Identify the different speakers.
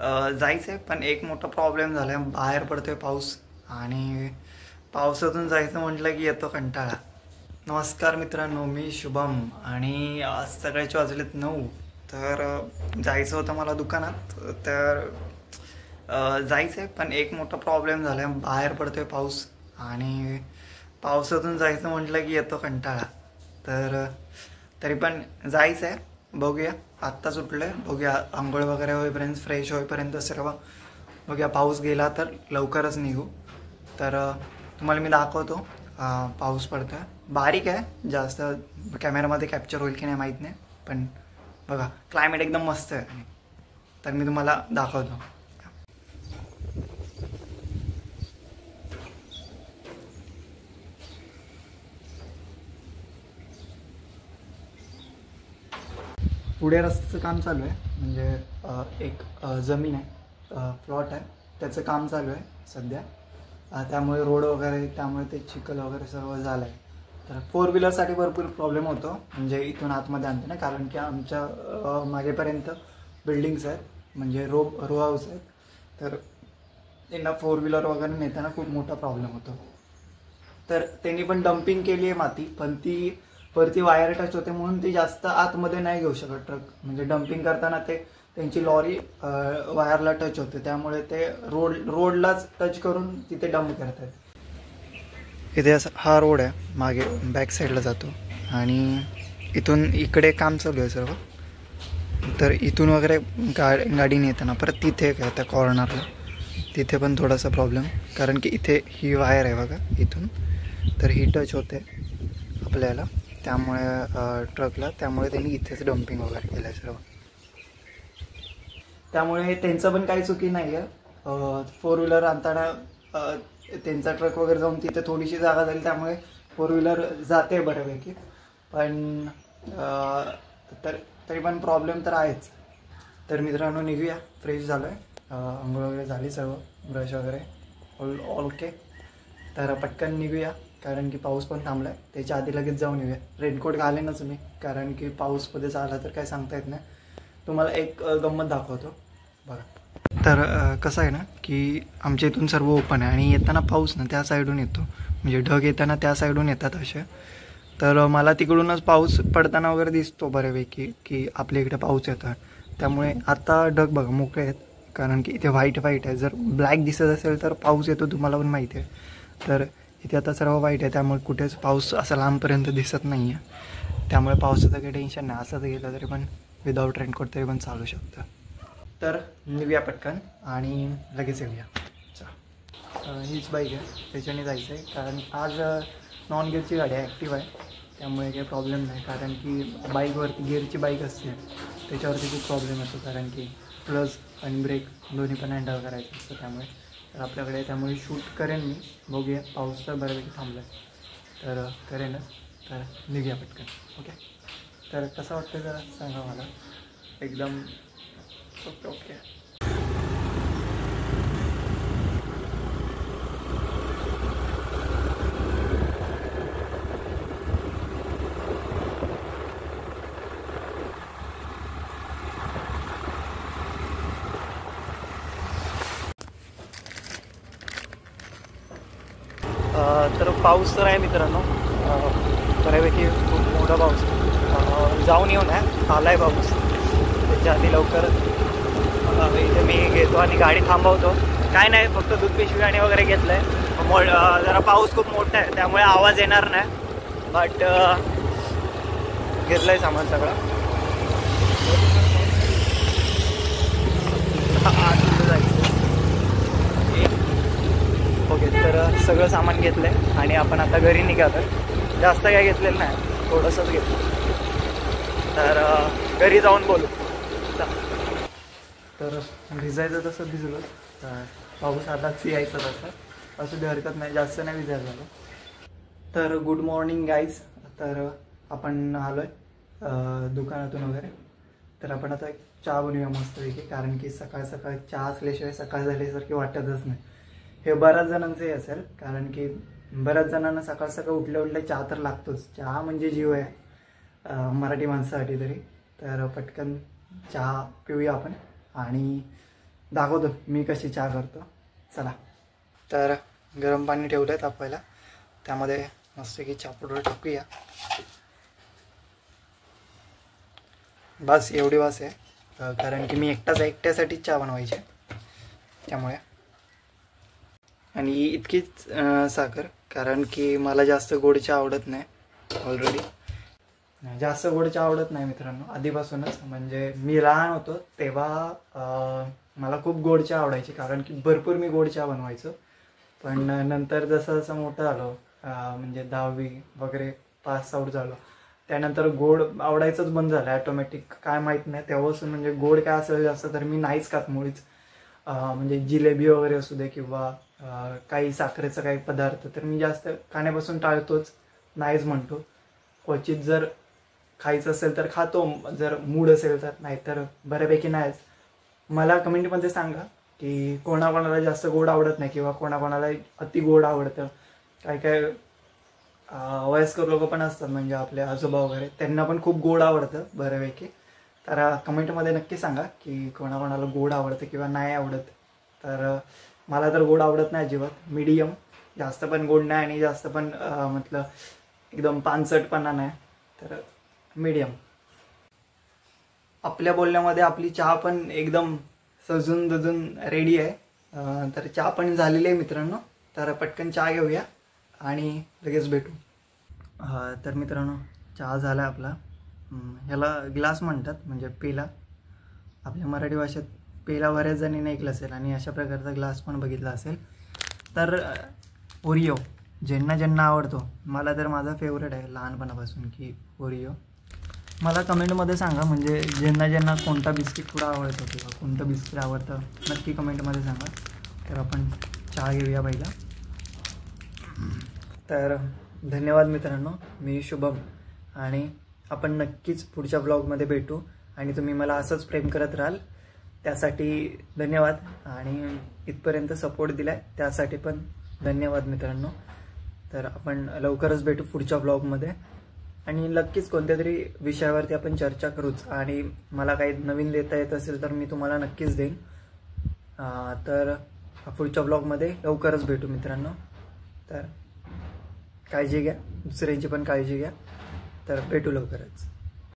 Speaker 1: जायचं आहे पण एक मोठा प्रॉब्लेम झाला आहे. बाहेर पडतोय पाऊस आणि पावसातून जायचं म्हटलं की येतो कंटाळा. नमस्कार मित्रांनो, मी शुभम आणि आज सगळ्याचे वाजलेत 9. तर जायचं होतं मला दुकानात. तर जायचं आहे पण एक मोठा प्रॉब्लेम झाला आहे. बाहेर पडतोय पाऊस आणि पावसातून जायचं म्हटलं की येतो कंटाळा. तर तरी पण जायचं आहे. बघूया, आत्ताच उठलं आहे, बघूया आंघोळ वगैरे होईपर्यंत, फ्रेश होईपर्यंत सर्व बघूया. पाऊस गेला तर लवकरच निघू. तर तुम्हाला मी दाखवतो. पाऊस पडतो आहे, बारीक आहे, जास्त कॅमेरामध्ये कॅप्चर होईल की नाही माहीत नाही, पण बघा क्लायमेट एकदम मस्त आहे. तर मी तुम्हाला दाखवतो. पुढे रस्त्याचं काम चालू आहे, म्हणजे एक जमीन आहे, प्लॉट आहे, त्याचं काम चालू आहे सध्या. त्यामुळे रोड वगैरे, त्यामुळे ते चिखल वगैरे सर्व झालं आहे. तर 4 व्हीलरसाठी भरपूर प्रॉब्लेम होतो, म्हणजे इथून आतमध्ये आणते ना, कारण की आमच्या मागेपर्यंत बिल्डिंग्स आहेत, म्हणजे रो हाऊस आहेत. तर त्यांना 4 व्हीलर वगैरे नेताना खूप मोठा प्रॉब्लेम होतो. तर त्यांनी पण डम्पिंग केली आहे माती, पण ती वरती वायर टच होते म्हणून ती जास्त आतमध्ये नाही घेऊ शकत ट्रक. म्हणजे डम्पिंग करताना ते त्यांची लॉरी वायरला टच होते, त्यामुळे ते रोडलाच टच करून तिथे डम्प करतात. इथे असं हा रोड आहे, मागे बॅक साईडला जातो आणि इथून इकडे काम चालू आहे सर्व. तर इथून वगैरे गाडी नेताना परत तिथे काय त्या कॉर्नरला तिथे पण थोडासा प्रॉब्लेम, कारण की इथे ही वायर आहे बघा इथून, तर ही टच होते आपल्याला, त्यामुळे ट्रकला, त्यामुळे त्यांनी इथेच डम्पिंग वगैरे केलं आहे सर्व. त्यामुळे त्यांचं पण काही चुकी नाही आहे. 4 व्हीलर आणताना त्यांचा ट्रक वगैरे जाऊन तिथे थोडीशी जागा झाली, त्यामुळे 4 व्हीलर जाते बऱ्यापैकी. पण तरी पण प्रॉब्लेम तर आहेच. तर मित्रांनो निघूया. फ्रेश झालो आहे, आंघोळ वगैरे झाली, सर्व ब्रश वगैरे ऑल ओके. तर पटकन निघूया, कारण की पाऊस पण थांबला आहे. त्याच्या आधी लगेच जाऊन येऊया. रेनकोट घालेनच मी, कारण की पाऊस मध्ये आला तर काय सांगता येत नाही. तुम्हाला एक गंमत दाखवतो बघा. तर कसं आहे ना, की आमच्या इथून सर्व ओपन आहे आणि येताना पाऊस ना त्या साईडून येतो, म्हणजे ढग येताना त्या साईडून येतात असे. तर मला तिकडूनच पाऊस पडताना वगैरे दिसतो बऱ्यापैकी, की आपल्या इकडे पाऊस येतो. त्यामुळे आता ढग बघा मोकळे आहेत, कारण की इथे व्हाईट आहे. जर ब्लॅक दिसत असेल तर पाऊस येतो, तुम्हाला पण माहिती आहे. तर इथे आता सर्व व्हाईट आहे, त्यामुळे कुठेच पाऊस असा लांबपर्यंत दिसत नाही आहे. त्यामुळे पावसाचं काही टेन्शन नाही. असं गेलं तरी पण विदाऊट रेनकोट तरी पण चालू शकतं. तर निघूया पटकन आणि लगेच येऊया. हीच बाईक आहे, त्याच्याने जायचं आहे, कारण आज नॉन गिअरची गाडी आहे, ॲक्टिव्ह आहे, त्यामुळे काही प्रॉब्लेम नाही. कारण की बाईकवरती गिअरची बाईक असते त्याच्यावरती खूप प्रॉब्लेम येतो, कारण की क्लच आणि ब्रेक दोन्ही पण हँडल करायचं असतं. त्यामुळे शूट करेन मी. बघूया, पाऊस तर बऱ्यापैकी थांबला आहे तर करेनच. तर निघूया पटकन. ओके. तर कसं वाटतं जरा सांगा मला. एकदम ओके. तर पाऊस तर आहे मित्रांनो, बऱ्यापैकी खूप मोठा पाऊस. जाऊन येऊन आहे, आला आहे पाऊस. त्याच्या आधी लवकर इथे मी घेतो आणि गाडी थांबवतो. काय नाही, फक्त दूध पिशवी आणि वगैरे घेतलं आहे. जरा पाऊस खूप मोठा आहे, त्यामुळे आवाज येणार नाही, बट घेतलं आहे सामान सगळं. ओके. तर सगळं सामान घेतलं आहे आणि आपण आता घरी निघालो. जास्त काय घेतलेलं नाही, थोडंसंच घेतलं. तर घरी जाऊन बोलू. तर भिजायचं तसं भिजलं, पाऊस आताच यायचं तसं असू दे, हरकत नाही, जास्त नाही भिजायला झालं. तर गुड मॉर्निंग गाईज. तर आपण आलो आहे दुकानातून वगैरे. तर आपण आता एक चहा बनवूया मस्तपैकी, कारण की सकाळ सकाळ चहा असल्याशिवाय सकाळ झाल्यासारखी वाटतच नाही. हे बऱ्याच जणांचंही असेल, कारण की बऱ्याच जणांना सकाळ सकाळ उठल्या चहा तर लागतोच. चहा म्हणजे जीव आहे मराठी माणसासाठी तरी. तर पटकन चहा पिऊया आपण आणि दाखवतो मी कशी चहा करतो. चला. तर गरम पाणी ठेवलं आहे तापवायला, त्यामध्ये मस्त की चहा पावडर टाकूया. बस एवढी वास आहे, कारण की मी एकट्यासाठी चहा बनवायची त्यामुळे. आणि इतकीच साखर, कारण की मला जास्त गोड चहा आवडत नाही. ऑलरेडी जास्त गोड चहा आवडत नाही मित्रांनो आधीपासूनच. म्हणजे मी लहान होतो तेव्हा मला खूप गोड चहा आवडायची, कारण की भरपूर मी गोड चहा बनवायचो. पण नंतर जसं जसं मोठं झालो, म्हणजे 10वी वगैरे पास आऊट झालो, त्यानंतर गोड आवडायचंच बंद झालं ॲटोमॅटिक. काय माहीत नाही तेव्हापासून, म्हणजे गोड काय असेल जास्त तर मी नाहीच खात मुळीच. म्हणजे जिलेबी वगैरे असू दे किंवा काही साखरेचं काही पदार्थ तर मी जास्त खाण्यापासून टाळतोच, नाहीच म्हणतो. क्वचित जर खायचं असेल तर खातो, जर मूड असेल तर, नाहीतर बऱ्यापैकी नाहीच. मला कमेंटमध्ये सांगा की कोणाकोणाला जास्त गोड आवडत नाही किंवा कोणाकोणाला अति गोड आवडतं. काय काय वयस्कर लोक पण असतात, म्हणजे आपले आजोबा वगैरे, त्यांना पण खूप गोड आवडतं बऱ्यापैकी. तर कमेंटमध्ये नक्की सांगा की कोणाकोणाला गोड आवडतं किंवा नाही आवडत. तर मला तर गोड आवडत नाही अजिबात. मीडियम, जास्त पण गोड नाही आणि जास्त पण म्हटलं एकदम पानसटपणा नाही, तर मीडियम. आपल्या बोलण्यामध्ये आपली चहा पण एकदम सजून दजून रेडी आहे. तर चहा पण झालेली आहे मित्रांनो. तर पटकन चहा घेऊया आणि लगेच भेटू. तर मित्रांनो चहा झाला आपला. ह्याला ग्लास म्हणतात, म्हणजे पेला. आपल्या मराठी भाषेत पेला बऱ्याच जणींनी ऐकलं असेल आणि अशा प्रकारचा ग्लास पण बघितला असेल. तर ओरिओ ज्यांना ज्यांना आवडतो, मला तर माझा फेवरेट आहे लहानपणापासून की ओरिओ. मला कमेंटमध्ये सांगा, म्हणजे ज्यांना ज्यांना कोणता बिस्किट पुडा आवडतो किंवा कोणतं बिस्किट आवडतं नक्की कमेंटमध्ये सांगा. तर आपण चहा घेऊया पहिला. तर धन्यवाद मित्रांनो, मी शुभम, आणि आपण नक्कीच पुढच्या ब्लॉगमध्ये भेटू. आणि तुम्ही मला असंच प्रेम करत राहाल त्यासाठी धन्यवाद. आणि इथपर्यंत सपोर्ट दिला आहे त्यासाठी पण धन्यवाद मित्रांनो. तर आपण लवकरच भेटू पुढच्या ब्लॉगमध्ये आणि नक्कीच कोणत्या तरी विषयावरती आपण चर्चा करूच. आणि मला काही नवीन देता येत असेल तर मी तुम्हाला नक्कीच देईन. तर पुढच्या ब्लॉगमध्ये लवकरच भेटू मित्रांनो. तर काळजी घ्या, दुसऱ्यांची पण काळजी घ्या. तर भेटू लवकरच.